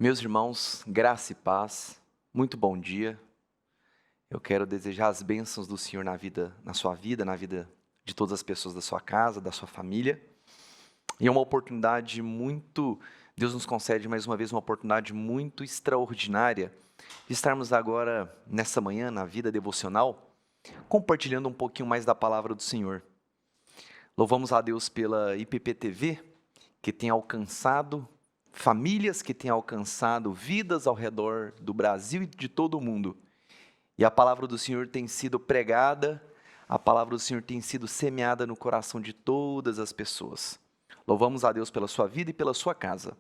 Meus irmãos, graça e paz, muito bom dia. Eu quero desejar as bênçãos do Senhor na sua vida, na vida de todas as pessoas da sua casa, da sua família. E é uma oportunidade Deus nos concede mais uma vez uma oportunidade muito extraordinária de estarmos agora, nessa manhã, na vida devocional, compartilhando um pouquinho mais da palavra do Senhor. Louvamos a Deus pela IPP-TV, que tem alcançado famílias, que tem alcançado vidas ao redor do Brasil e de todo o mundo. E a palavra do Senhor tem sido pregada, a palavra do Senhor tem sido semeada no coração de todas as pessoas. Louvamos a Deus pela sua vida e pela sua casa.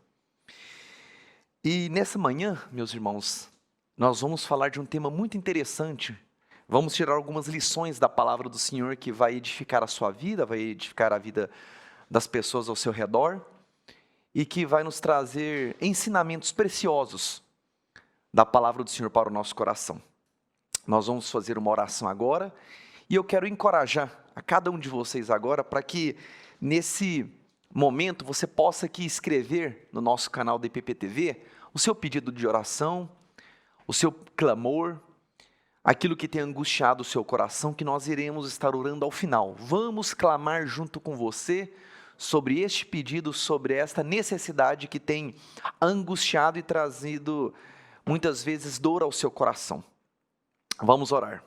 E nessa manhã, meus irmãos, nós vamos falar de um tema muito interessante. Vamos tirar algumas lições da palavra do Senhor que vai edificar a sua vida, vai edificar a vida das pessoas ao seu redor e que vai nos trazer ensinamentos preciosos da palavra do Senhor para o nosso coração. Nós vamos fazer uma oração agora e eu quero encorajar a cada um de vocês agora para que nesse momento você possa aqui escrever no nosso canal da IPP-TV o seu pedido de oração, o seu clamor, aquilo que tem angustiado o seu coração, que nós iremos estar orando ao final. Vamos clamar junto com você sobre este pedido, sobre esta necessidade que tem angustiado e trazido muitas vezes dor ao seu coração. Vamos orar.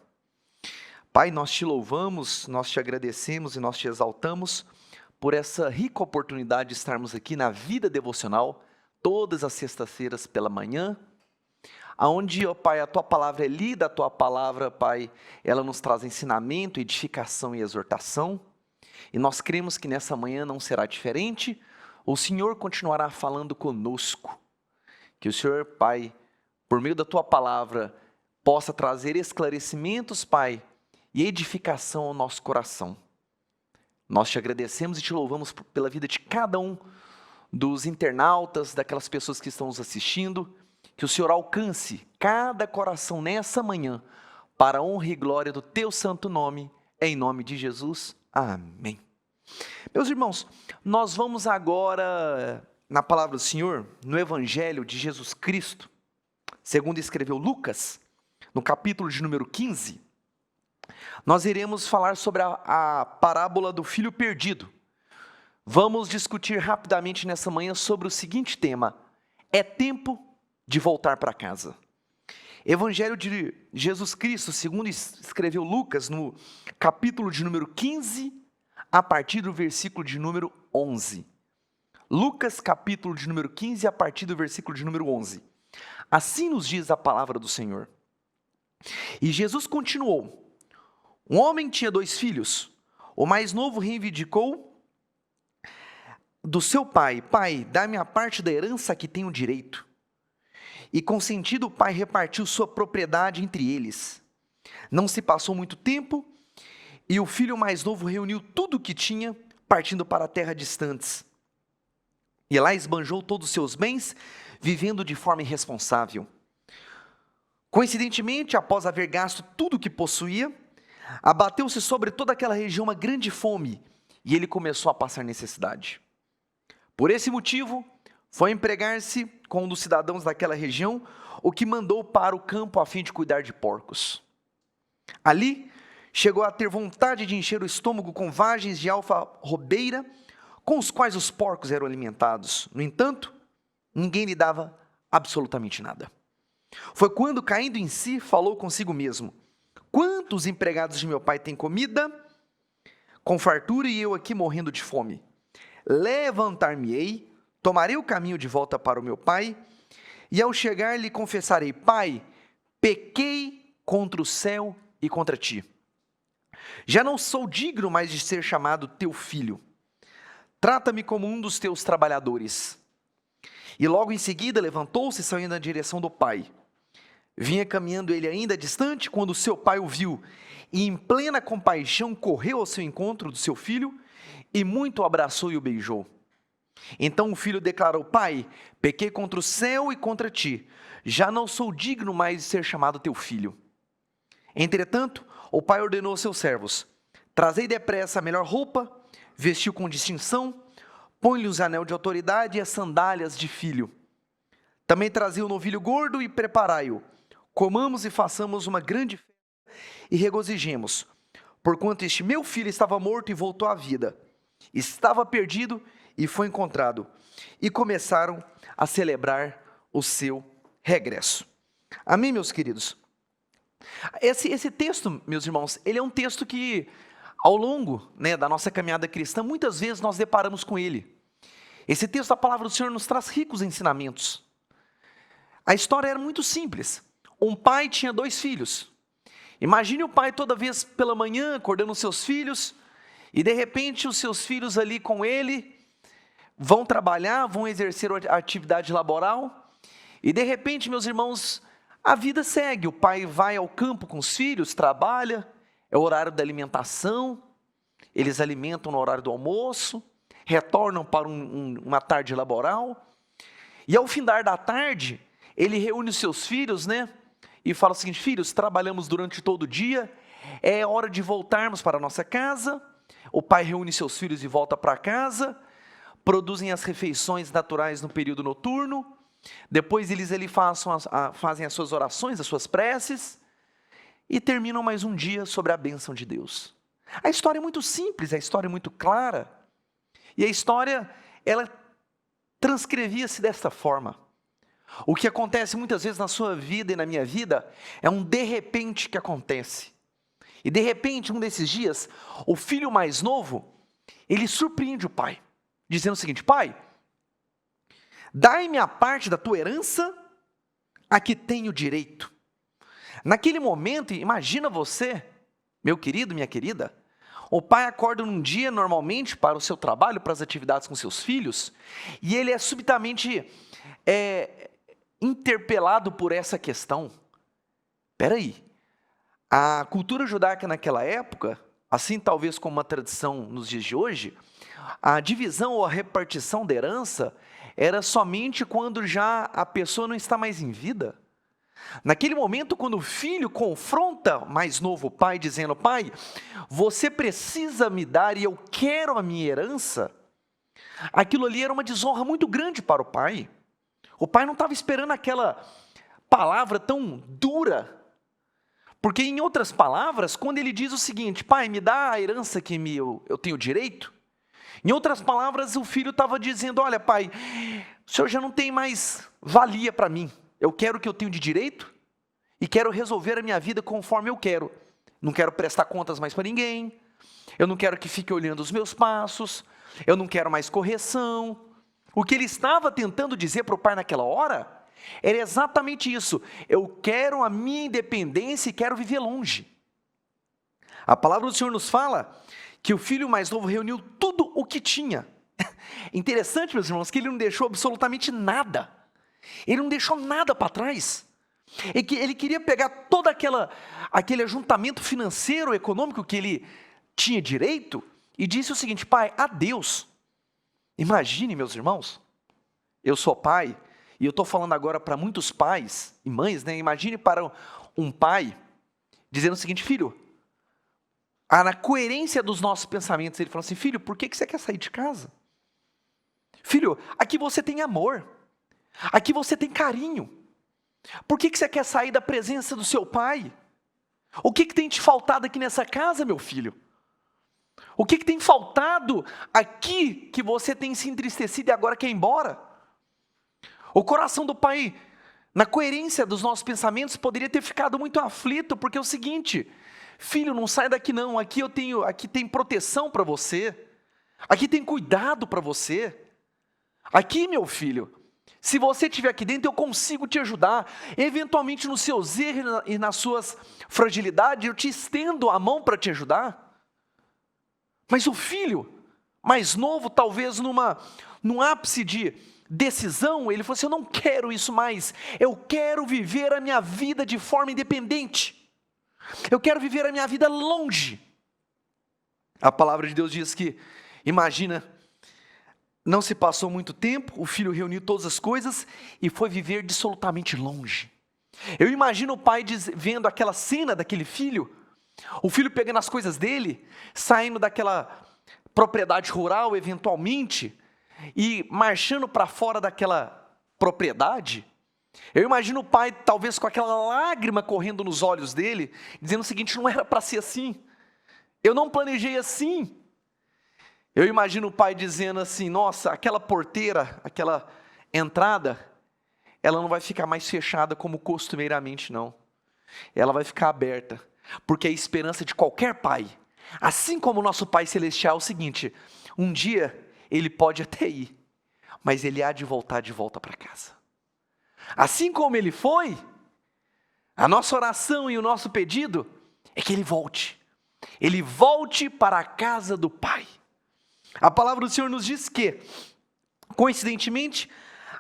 Pai, nós te louvamos, nós te agradecemos e nós te exaltamos por essa rica oportunidade de estarmos aqui na vida devocional, todas as sextas-feiras pela manhã, aonde, ó Pai, a Tua palavra é lida, a Tua palavra, Pai, ela nos traz ensinamento, edificação e exortação, e nós cremos que nessa manhã não será diferente, o Senhor continuará falando conosco, que o Senhor, Pai, por meio da Tua palavra, possa trazer esclarecimentos, Pai, e edificação ao nosso coração. Nós te agradecemos e te louvamos pela vida de cada um dos internautas, daquelas pessoas que estão nos assistindo, que o Senhor alcance cada coração nessa manhã, para a honra e glória do Teu santo nome, em nome de Jesus. Amém. Meus irmãos, nós vamos agora, na palavra do Senhor, no Evangelho de Jesus Cristo, segundo escreveu Lucas, no capítulo de número 15, nós iremos falar sobre a parábola do filho perdido. Vamos discutir rapidamente nessa manhã sobre o seguinte tema: é tempo de voltar para casa. Evangelho de Jesus Cristo, segundo escreveu Lucas, no capítulo de número 15, a partir do versículo de número 11. Lucas, capítulo de número 15, a partir do versículo de número 11. Assim nos diz a palavra do Senhor. E Jesus continuou: um homem tinha 2 filhos. O mais novo reivindicou do seu pai: pai, dá-me a parte da herança que tenho direito. E consentido, o pai repartiu sua propriedade entre eles. Não se passou muito tempo, e o filho mais novo reuniu tudo o que tinha, partindo para a terra distantes. E lá esbanjou todos os seus bens, vivendo de forma irresponsável. Coincidentemente, após haver gasto tudo o que possuía, abateu-se sobre toda aquela região uma grande fome, e ele começou a passar necessidade. Por esse motivo, foi empregar-se com um dos cidadãos daquela região, o que mandou para o campo a fim de cuidar de porcos. Ali, chegou a ter vontade de encher o estômago com vagens de alfarrobeira, com os quais os porcos eram alimentados. No entanto, ninguém lhe dava absolutamente nada. Foi quando, caindo em si, falou consigo mesmo: quantos empregados de meu pai têm comida com fartura e eu aqui morrendo de fome? Levantar-me-ei, tomarei o caminho de volta para o meu pai, e ao chegar lhe confessarei: pai, pequei contra o céu e contra ti. Já não sou digno mais de ser chamado teu filho. Trata-me como um dos teus trabalhadores. E logo em seguida levantou-se e saiu na direção do pai. Vinha caminhando ele ainda distante, quando seu pai o viu, e em plena compaixão correu ao seu encontro do seu filho, e muito o abraçou e o beijou. Então o filho declarou: pai, pequei contra o céu e contra ti, já não sou digno mais de ser chamado teu filho. Entretanto, o pai ordenou aos seus servos: trazei depressa a melhor roupa, vestiu com distinção, põe-lhe os anel de autoridade e as sandálias de filho. Também trazei o novilho gordo e preparai-o. Comamos e façamos uma grande festa e regozijemos, porquanto este meu filho estava morto e voltou à vida. Estava perdido e foi encontrado. E começaram a celebrar o seu regresso. Amém, meus queridos? Esse texto, meus irmãos, ele é um texto que, ao longo, da nossa caminhada cristã, muitas vezes nós deparamos com ele. Esse texto da palavra do Senhor nos traz ricos ensinamentos. A história era muito simples. Um pai tinha 2 filhos. Imagine o pai toda vez pela manhã acordando os seus filhos, e de repente os seus filhos ali com ele vão trabalhar, vão exercer a atividade laboral, e de repente, meus irmãos, a vida segue. O pai vai ao campo com os filhos, trabalha, é o horário da alimentação, eles alimentam no horário do almoço, retornam para uma tarde laboral, e ao findar da tarde, ele reúne os seus filhos, e fala o seguinte: filhos, trabalhamos durante todo o dia, é hora de voltarmos para a nossa casa. O pai reúne seus filhos e volta para casa, produzem as refeições naturais no período noturno, depois eles fazem as suas orações, as suas preces, e terminam mais um dia sobre a bênção de Deus. A história é muito simples, a história é muito clara, e a história, ela transcrevia-se desta forma. O que acontece muitas vezes na sua vida e na minha vida é um de repente que acontece. E de repente, um desses dias, o filho mais novo, ele surpreende o pai, dizendo o seguinte: pai, dai-me a parte da tua herança a que tenho direito. Naquele momento, imagina você, meu querido, minha querida, o pai acorda num dia normalmente para o seu trabalho, para as atividades com seus filhos, e ele é subitamente interpelado por essa questão. Espera aí, a cultura judaica naquela época, assim talvez como uma tradição nos dias de hoje, a divisão ou a repartição da herança era somente quando já a pessoa não está mais em vida. Naquele momento, quando o filho confronta mais novo o pai, dizendo: pai, você precisa me dar e eu quero a minha herança, aquilo ali era uma desonra muito grande para o pai. O pai não estava esperando aquela palavra tão dura, porque em outras palavras, quando ele diz o seguinte: pai, me dá a herança que eu tenho direito, em outras palavras, o filho estava dizendo: olha pai, o senhor já não tem mais valia para mim, eu quero o que eu tenho de direito, e quero resolver a minha vida conforme eu quero, não quero prestar contas mais para ninguém, eu não quero que fique olhando os meus passos, eu não quero mais correção. O que ele estava tentando dizer para o pai naquela hora era exatamente isso: eu quero a minha independência e quero viver longe. A palavra do Senhor nos fala que o filho mais novo reuniu tudo o que tinha. Interessante, meus irmãos, que ele não deixou absolutamente nada. Ele não deixou nada para trás. Ele queria pegar todo aquele ajuntamento financeiro, econômico que ele tinha direito, e disse o seguinte: pai, adeus. Imagine, meus irmãos, eu sou pai, e eu estou falando agora para muitos pais e mães, Imagine para um pai dizendo o seguinte: filho, na coerência dos nossos pensamentos, ele falou assim: filho, por que você quer sair de casa? Filho, aqui você tem amor, aqui você tem carinho, por que você quer sair da presença do seu pai? O que tem te faltado aqui nessa casa, meu filho? O que tem faltado aqui que você tem se entristecido e agora quer ir embora? O coração do pai, na coerência dos nossos pensamentos, poderia ter ficado muito aflito, porque é o seguinte: filho, não sai daqui não, aqui tem proteção para você, aqui tem cuidado para você, aqui, meu filho, se você estiver aqui dentro, eu consigo te ajudar, eventualmente nos seus erros e nas suas fragilidades, eu te estendo a mão para te ajudar. Mas o filho mais novo, talvez num ápice de decisão, ele falou assim: eu não quero isso mais, eu quero viver a minha vida de forma independente, eu quero viver a minha vida longe. A palavra de Deus diz que, imagina, não se passou muito tempo, o filho reuniu todas as coisas e foi viver absolutamente longe. Eu imagino o pai vendo aquela cena daquele filho, o filho pegando as coisas dele, saindo daquela propriedade rural eventualmente, e marchando para fora daquela propriedade, Eu imagino o pai, talvez com aquela lágrima correndo nos olhos dele, dizendo o seguinte: não era para ser assim, eu não planejei assim. Eu imagino o pai dizendo assim: nossa, aquela porteira, aquela entrada, ela não vai ficar mais fechada como costumeiramente, não. Ela vai ficar aberta, porque a esperança de qualquer pai, assim como o nosso Pai Celestial, é o seguinte: um dia ele pode até ir, mas ele há de volta para casa. Assim como ele foi, a nossa oração e o nosso pedido é que ele volte para a casa do Pai. A palavra do Senhor nos diz que, coincidentemente,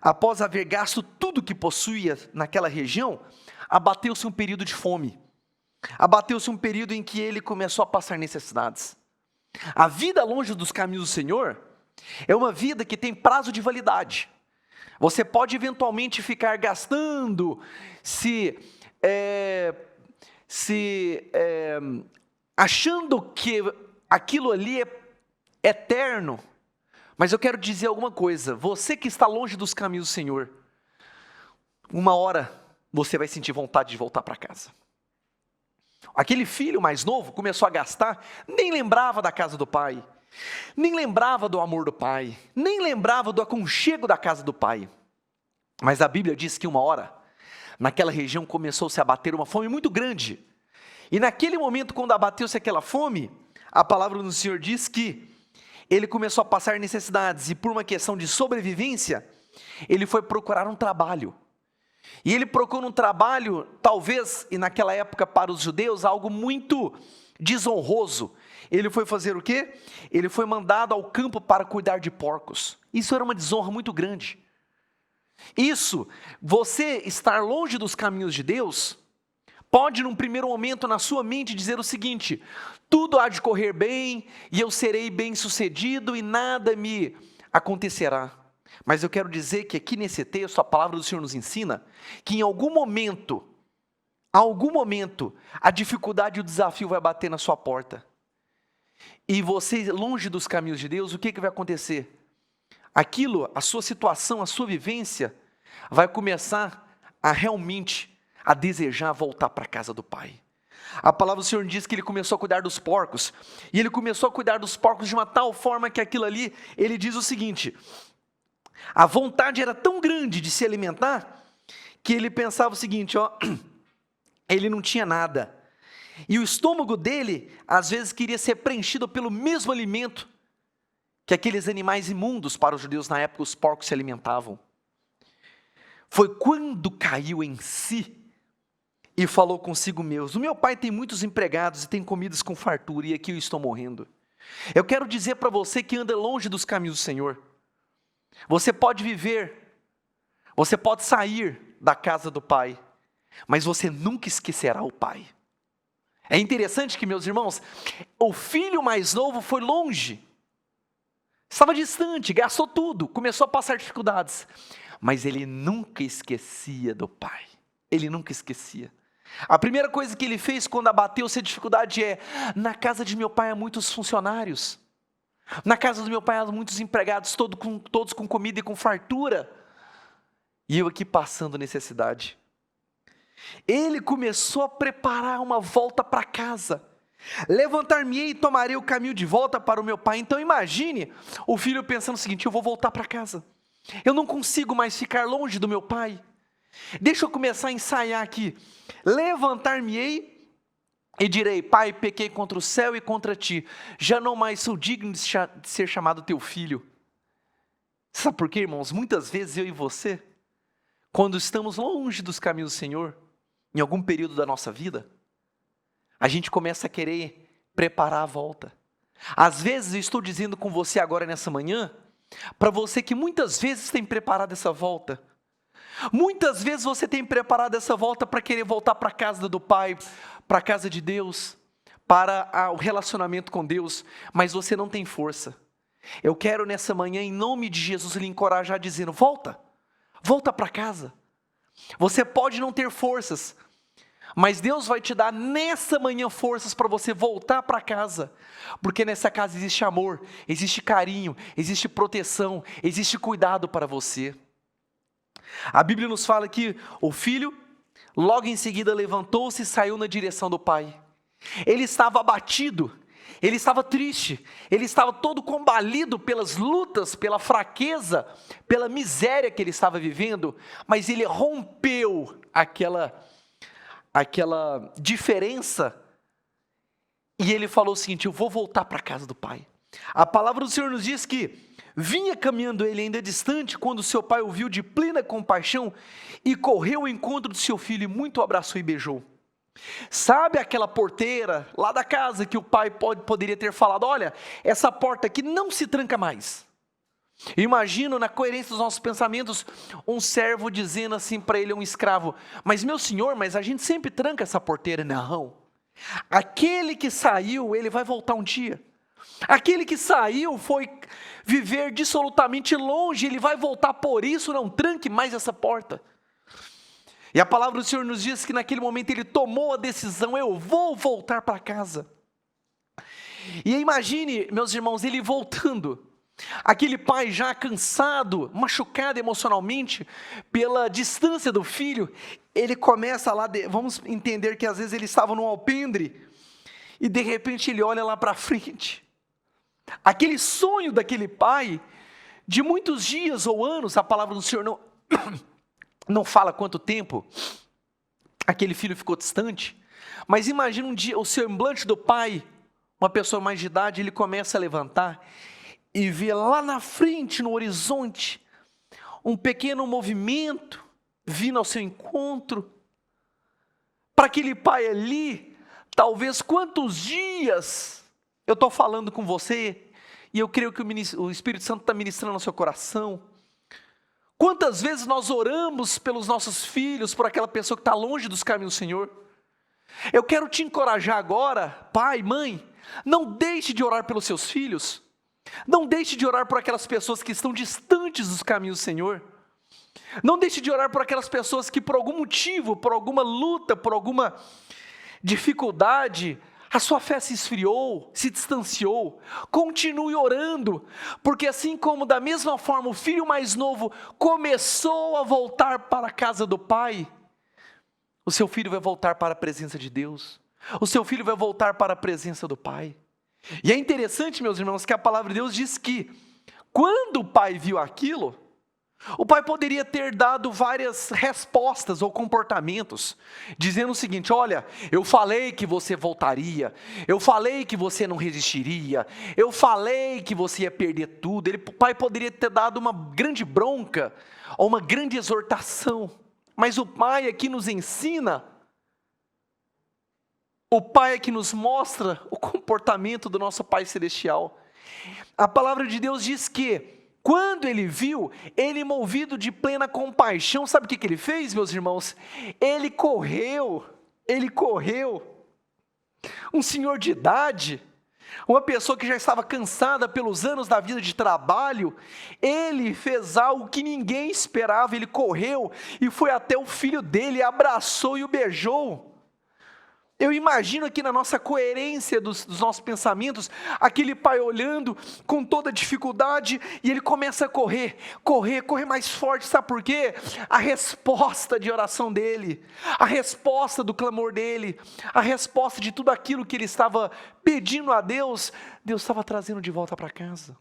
após haver gasto tudo que possuía naquela região, abateu-se um período de fome. Abateu-se um período em que ele começou a passar necessidades. A vida longe dos caminhos do Senhor é uma vida que tem prazo de validade. Você pode eventualmente ficar gastando, achando que aquilo ali é eterno. Mas eu quero dizer alguma coisa: você que está longe dos caminhos do Senhor, uma hora você vai sentir vontade de voltar para casa. Aquele filho mais novo começou a gastar, nem lembrava da casa do pai, nem lembrava do amor do pai, nem lembrava do aconchego da casa do pai. Mas a Bíblia diz que uma hora, naquela região começou-se a abater uma fome muito grande. E naquele momento, quando abateu-se aquela fome, a palavra do Senhor diz que ele começou a passar necessidades, e por uma questão de sobrevivência, ele foi procurar um trabalho. E ele procurou um trabalho, talvez, e naquela época para os judeus, algo muito desonroso. Ele foi fazer o quê? Ele foi mandado ao campo para cuidar de porcos. Isso era uma desonra muito grande. Isso, você estar longe dos caminhos de Deus, pode num primeiro momento na sua mente dizer o seguinte: tudo há de correr bem, e eu serei bem sucedido, e nada me acontecerá. Mas eu quero dizer que aqui nesse texto, a palavra do Senhor nos ensina que em algum momento, a dificuldade e o desafio vai bater na sua porta. E você, longe dos caminhos de Deus, o que vai acontecer? Aquilo, a sua situação, a sua vivência, vai começar a realmente a desejar voltar para a casa do Pai. A palavra do Senhor diz que ele começou a cuidar dos porcos, e ele começou a cuidar dos porcos de uma tal forma que aquilo ali, ele diz o seguinte: a vontade era tão grande de se alimentar, que ele pensava o seguinte, ele não tinha nada, e o estômago dele, às vezes, queria ser preenchido pelo mesmo alimento que aqueles animais imundos, para os judeus na época, os porcos se alimentavam. Foi quando caiu em si, e falou consigo mesmo: o meu pai tem muitos empregados, e tem comidas com fartura, e aqui eu estou morrendo. Eu quero dizer para você que anda longe dos caminhos do Senhor, você pode viver, você pode sair da casa do Pai, mas você nunca esquecerá o Pai. É interessante que, meus irmãos, o filho mais novo foi longe, estava distante, gastou tudo, começou a passar dificuldades, mas ele nunca esquecia do Pai, ele nunca esquecia. A primeira coisa que ele fez quando abateu-se a dificuldade é: na casa de meu pai há muitos funcionários, na casa do meu pai há muitos empregados, todos com comida e com fartura, e eu aqui passando necessidade. Ele começou a preparar uma volta para casa. Levantar-me-ei e tomarei o caminho de volta para o meu pai. Então imagine o filho pensando o seguinte: eu vou voltar para casa, eu não consigo mais ficar longe do meu pai. Deixa eu começar a ensaiar aqui. Levantar-me-ei e direi: pai, pequei contra o céu e contra ti, já não mais sou digno de ser chamado teu filho. Sabe por quê, irmãos? Muitas vezes eu e você, quando estamos longe dos caminhos do Senhor, em algum período da nossa vida, a gente começa a querer preparar a volta. Às vezes eu estou dizendo com você agora nessa manhã, para você que muitas vezes tem preparado essa volta. Muitas vezes você tem preparado essa volta para querer voltar para a casa do Pai, para a casa de Deus, para o relacionamento com Deus, mas você não tem força. Eu quero nessa manhã, em nome de Jesus, lhe encorajar dizendo: volta para casa. Você pode não ter forças, mas Deus vai te dar nessa manhã forças para você voltar para casa, porque nessa casa existe amor, existe carinho, existe proteção, existe cuidado para você. A Bíblia nos fala que o filho, logo em seguida, levantou-se e saiu na direção do pai. Ele estava abatido, ele estava triste, ele estava todo combalido pelas lutas, pela fraqueza, pela miséria que ele estava vivendo, mas ele rompeu aquela diferença, e ele falou o seguinte: eu vou voltar para a casa do pai. A palavra do Senhor nos diz que vinha caminhando ele ainda distante, quando seu pai o viu de plena compaixão, e correu ao encontro do seu filho, e muito o abraçou e beijou. Sabe aquela porteira lá da casa que o pai poderia ter falado: olha, essa porta aqui não se tranca mais. Imagino, na coerência dos nossos pensamentos, um servo dizendo assim para ele, um escravo: mas meu senhor, mas a gente sempre tranca essa porteira. Não, aquele que saiu, ele vai voltar um dia. Aquele que saiu foi viver dissolutamente longe, ele vai voltar, por isso não tranque mais essa porta. E a palavra do Senhor nos diz que naquele momento ele tomou a decisão: eu vou voltar para casa. E imagine, meus irmãos, ele voltando, aquele pai já cansado, machucado emocionalmente pela distância do filho, ele começa lá, vamos entender que às vezes ele estava num alpendre, e de repente ele olha lá para frente, aquele sonho daquele pai, de muitos dias ou anos, a palavra do Senhor não fala quanto tempo aquele filho ficou distante, mas imagina um dia o semblante do pai, uma pessoa mais de idade, ele começa a levantar e vê lá na frente, no horizonte, um pequeno movimento vindo ao seu encontro. Para aquele pai ali, talvez quantos dias eu estou falando com você, e eu creio que o Espírito Santo está ministrando no seu coração. Quantas vezes nós oramos pelos nossos filhos, por aquela pessoa que está longe dos caminhos do Senhor? Eu quero te encorajar agora, pai, mãe, não deixe de orar pelos seus filhos, não deixe de orar por aquelas pessoas que estão distantes dos caminhos do Senhor, não deixe de orar por aquelas pessoas que por algum motivo, por alguma luta, por alguma dificuldade, a sua fé se esfriou, se distanciou. Continue orando, porque assim como da mesma forma o filho mais novo começou a voltar para a casa do pai, o seu filho vai voltar para a presença de Deus, o seu filho vai voltar para a presença do pai. E é interessante, meus irmãos, que a palavra de Deus diz que quando o pai viu aquilo, o pai poderia ter dado várias respostas ou comportamentos, dizendo o seguinte: olha, eu falei que você voltaria, eu falei que você não resistiria, eu falei que você ia perder tudo. O pai poderia ter dado uma grande bronca, ou uma grande exortação, mas o pai aqui nos ensina, o pai aqui nos mostra o comportamento do nosso Pai Celestial. A palavra de Deus diz que quando ele viu, ele movido de plena compaixão, sabe o que ele fez, meus irmãos? Ele correu, um senhor de idade, uma pessoa que já estava cansada pelos anos da vida de trabalho, ele fez algo que ninguém esperava, ele correu e foi até o filho dele, abraçou e o beijou. Eu imagino aqui na nossa coerência dos nossos pensamentos, aquele pai olhando com toda dificuldade, e ele começa a correr mais forte, sabe por quê? A resposta de oração dele, a resposta do clamor dele, a resposta de tudo aquilo que ele estava pedindo a Deus, Deus estava trazendo de volta para casa.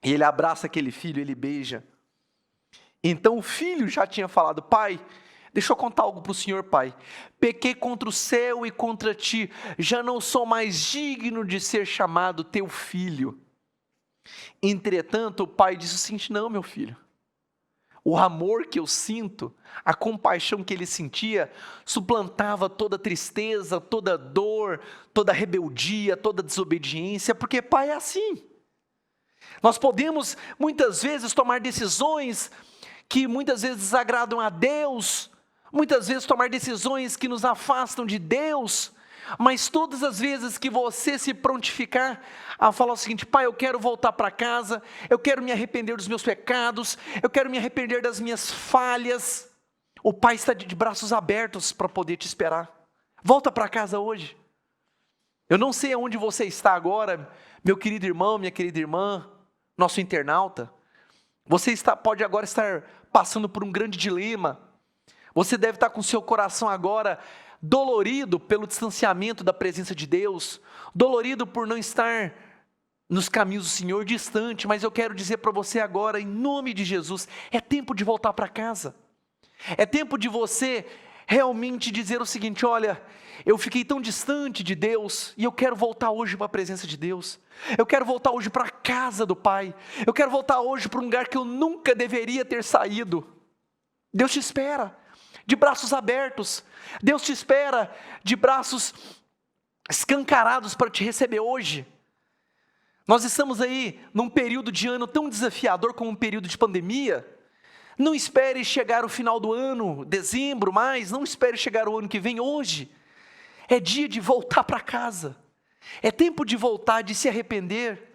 E ele abraça aquele filho, ele beija. Então o filho já tinha falado: pai, deixa eu contar algo para o senhor, pai. Pequei contra o céu e contra ti, já não sou mais digno de ser chamado teu filho. Entretanto, o pai disse o seguinte: não, meu filho, o amor que eu sinto, a compaixão que ele sentia, suplantava toda tristeza, toda dor, toda rebeldia, toda desobediência, porque pai é assim. Nós podemos muitas vezes tomar decisões que muitas vezes desagradam a Deus, muitas vezes tomar decisões que nos afastam de Deus, mas todas as vezes que você se prontificar a falar o seguinte: pai, eu quero voltar para casa, eu quero me arrepender dos meus pecados, eu quero me arrepender das minhas falhas, o pai está de braços abertos para poder te esperar. Volta para casa hoje. Eu não sei aonde você está agora, meu querido irmão, minha querida irmã, nosso internauta. Você pode agora estar passando por um grande dilema. Você deve estar com seu coração agora dolorido pelo distanciamento da presença de Deus, dolorido por não estar nos caminhos do Senhor, distante, mas eu quero dizer para você agora, em nome de Jesus, é tempo de voltar para casa. É tempo de você realmente dizer o seguinte: olha, eu fiquei tão distante de Deus e eu quero voltar hoje para a presença de Deus. Eu quero voltar hoje para a casa do Pai. Eu quero voltar hoje para um lugar que eu nunca deveria ter saído. Deus te espera de braços abertos. Deus te espera de braços escancarados para te receber hoje. Nós estamos aí num período de ano tão desafiador como um período de pandemia. Não espere chegar o final do ano, dezembro, mas não espere chegar o ano que vem. Hoje é dia de voltar para casa. É tempo de voltar, de se arrepender.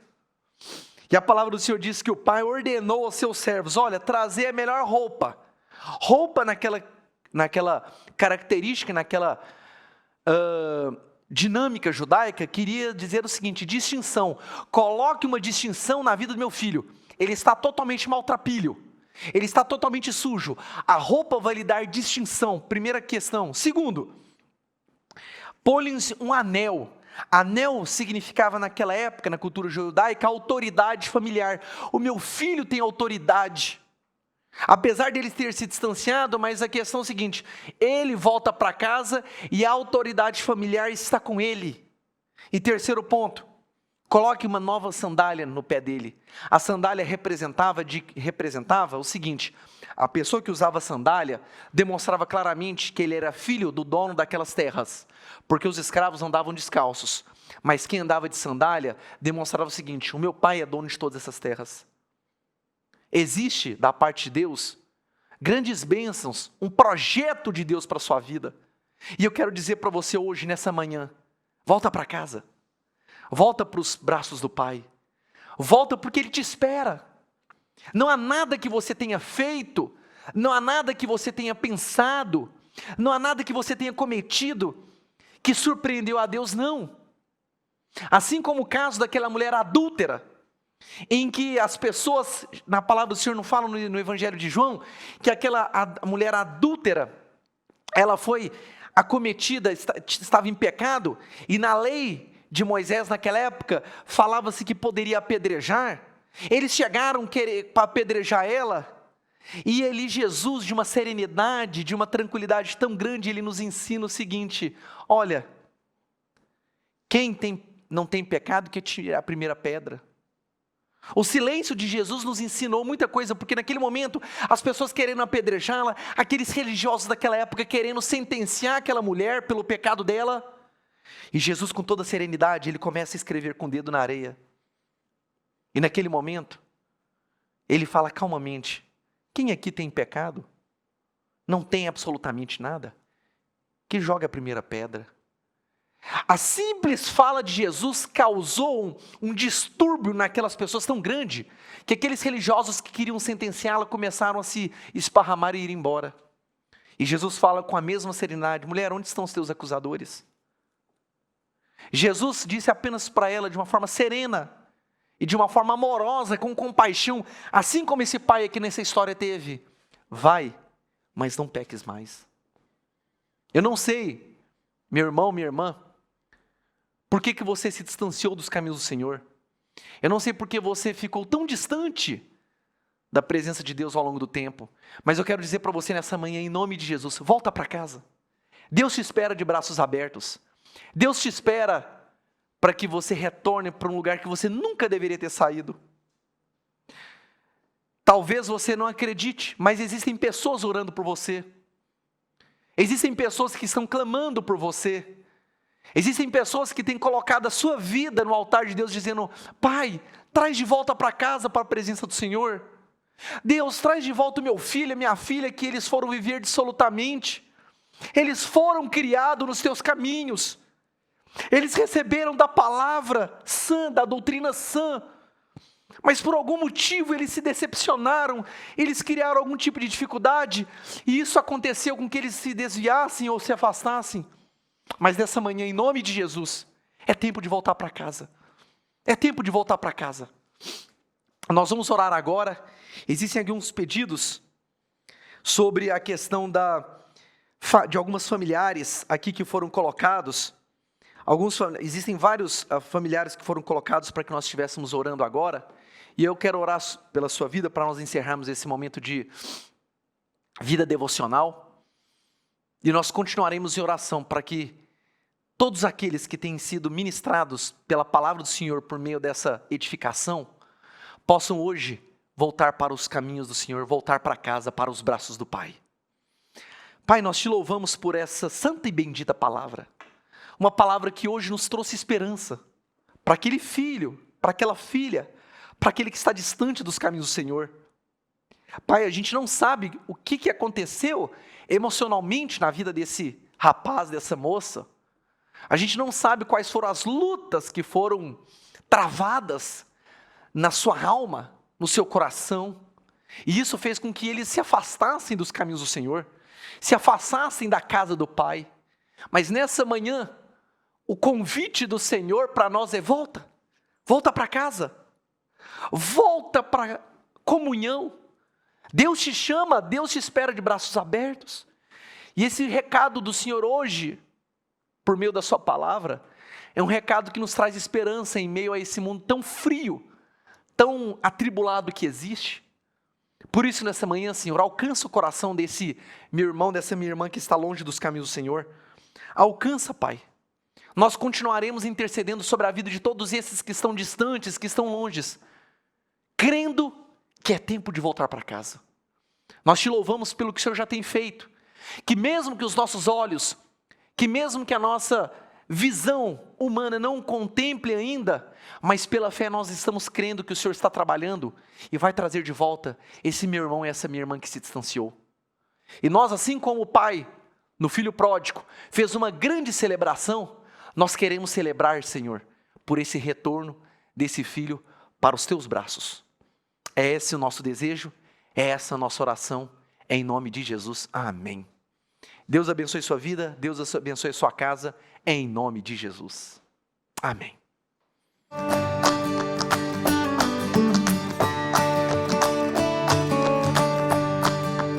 E a palavra do Senhor diz que o Pai ordenou aos seus servos: olha, trazer a melhor roupa. Roupa naquela característica, naquela dinâmica judaica, queria dizer o seguinte: distinção. Coloque uma distinção na vida do meu filho. Ele está totalmente maltrapilho. Ele está totalmente sujo. A roupa vai lhe dar distinção. Primeira questão. Segundo, pôr-lhes um anel. Anel significava naquela época, na cultura judaica, autoridade familiar. O meu filho tem autoridade. Apesar dele ter se distanciado, mas a questão é a seguinte: ele volta para casa e a autoridade familiar está com ele. E terceiro ponto, coloque uma nova sandália no pé dele. A sandália representava o seguinte: a pessoa que usava sandália demonstrava claramente que ele era filho do dono daquelas terras, porque os escravos andavam descalços. Mas quem andava de sandália demonstrava o seguinte: o meu pai é dono de todas essas terras. Existe, da parte de Deus, grandes bênçãos, um projeto de Deus para a sua vida. E eu quero dizer para você hoje, nessa manhã: volta para casa. Volta para os braços do Pai. Volta porque Ele te espera. Não há nada que você tenha feito, não há nada que você tenha pensado, não há nada que você tenha cometido que surpreendeu a Deus, não. Assim como o caso daquela mulher adúltera, em que as pessoas, na palavra do Senhor, não falam no Evangelho de João, que aquela mulher adúltera, ela foi acometida, estava em pecado, e na lei de Moisés naquela época, falava-se que poderia apedrejar. Eles chegaram para apedrejar ela, e ali Jesus, de uma serenidade, de uma tranquilidade tão grande, ele nos ensina o seguinte: olha, quem não tem pecado, que tire a primeira pedra. O silêncio de Jesus nos ensinou muita coisa, porque naquele momento, as pessoas querendo apedrejá-la, aqueles religiosos daquela época querendo sentenciar aquela mulher pelo pecado dela, e Jesus, com toda serenidade, ele começa a escrever com o dedo na areia. E naquele momento, ele fala calmamente: quem aqui tem pecado? Não tem absolutamente nada? Que joga a primeira pedra. A simples fala de Jesus causou um distúrbio naquelas pessoas tão grande, que aqueles religiosos que queriam sentenciá-la começaram a se esparramar e ir embora. E Jesus fala com a mesma serenidade: mulher, onde estão os teus acusadores? Jesus disse apenas para ela de uma forma serena e de uma forma amorosa, com compaixão, assim como esse pai aqui nessa história teve: vai, mas não peques mais. Eu não sei, meu irmão, minha irmã, por que você se distanciou dos caminhos do Senhor. Eu não sei por que você ficou tão distante da presença de Deus ao longo do tempo, mas eu quero dizer para você nessa manhã, em nome de Jesus: volta para casa. Deus te espera de braços abertos. Deus te espera para que você retorne para um lugar que você nunca deveria ter saído. Talvez você não acredite, mas existem pessoas orando por você. Existem pessoas que estão clamando por você. Existem pessoas que têm colocado a sua vida no altar de Deus, dizendo: Pai, traz de volta para casa, para a presença do Senhor. Deus, traz de volta o meu filho, a minha filha, que eles foram viver dissolutamente. Eles foram criados nos teus caminhos. Eles receberam da palavra sã, da doutrina sã, mas por algum motivo eles se decepcionaram, eles criaram algum tipo de dificuldade, e isso aconteceu com que eles se desviassem ou se afastassem. Mas nessa manhã, em nome de Jesus, é tempo de voltar para casa. É tempo de voltar para casa. Nós vamos orar agora. Existem alguns pedidos sobre a questão de algumas familiares aqui que foram colocados. Existem vários familiares que foram colocados para que nós estivéssemos orando agora. E eu quero orar pela sua vida para nós encerrarmos esse momento de vida devocional. E nós continuaremos em oração para que todos aqueles que têm sido ministrados pela palavra do Senhor por meio dessa edificação, possam hoje voltar para os caminhos do Senhor, voltar para casa, para os braços do Pai. Pai, nós te louvamos por essa santa e bendita palavra. Uma palavra que hoje nos trouxe esperança para aquele filho, para aquela filha, para aquele que está distante dos caminhos do Senhor. Pai, a gente não sabe o que aconteceu emocionalmente na vida desse rapaz, dessa moça. A gente não sabe quais foram as lutas que foram travadas na sua alma, no seu coração. E isso fez com que eles se afastassem dos caminhos do Senhor, se afastassem da casa do Pai. Mas nessa manhã, o convite do Senhor para nós é: volta para casa, volta para comunhão. Deus te chama, Deus te espera de braços abertos. E esse recado do Senhor hoje, por meio da sua palavra, é um recado que nos traz esperança em meio a esse mundo tão frio, tão atribulado que existe. Por isso, nessa manhã, Senhor, alcança o coração desse meu irmão, dessa minha irmã que está longe dos caminhos do Senhor. Alcança, Pai. Nós continuaremos intercedendo sobre a vida de todos esses que estão distantes, que estão longes, crendo que é tempo de voltar para casa. Nós te louvamos pelo que o Senhor já tem feito, que mesmo que os nossos olhos, que mesmo que a nossa visão humana não contemple ainda, mas pela fé nós estamos crendo que o Senhor está trabalhando e vai trazer de volta esse meu irmão e essa minha irmã que se distanciou. E nós, assim como o pai, no filho pródigo, fez uma grande celebração, nós queremos celebrar, Senhor, por esse retorno desse filho para os teus braços. É esse o nosso desejo, é essa a nossa oração, em nome de Jesus, amém. Deus abençoe sua vida, Deus abençoe sua casa, em nome de Jesus. Amém.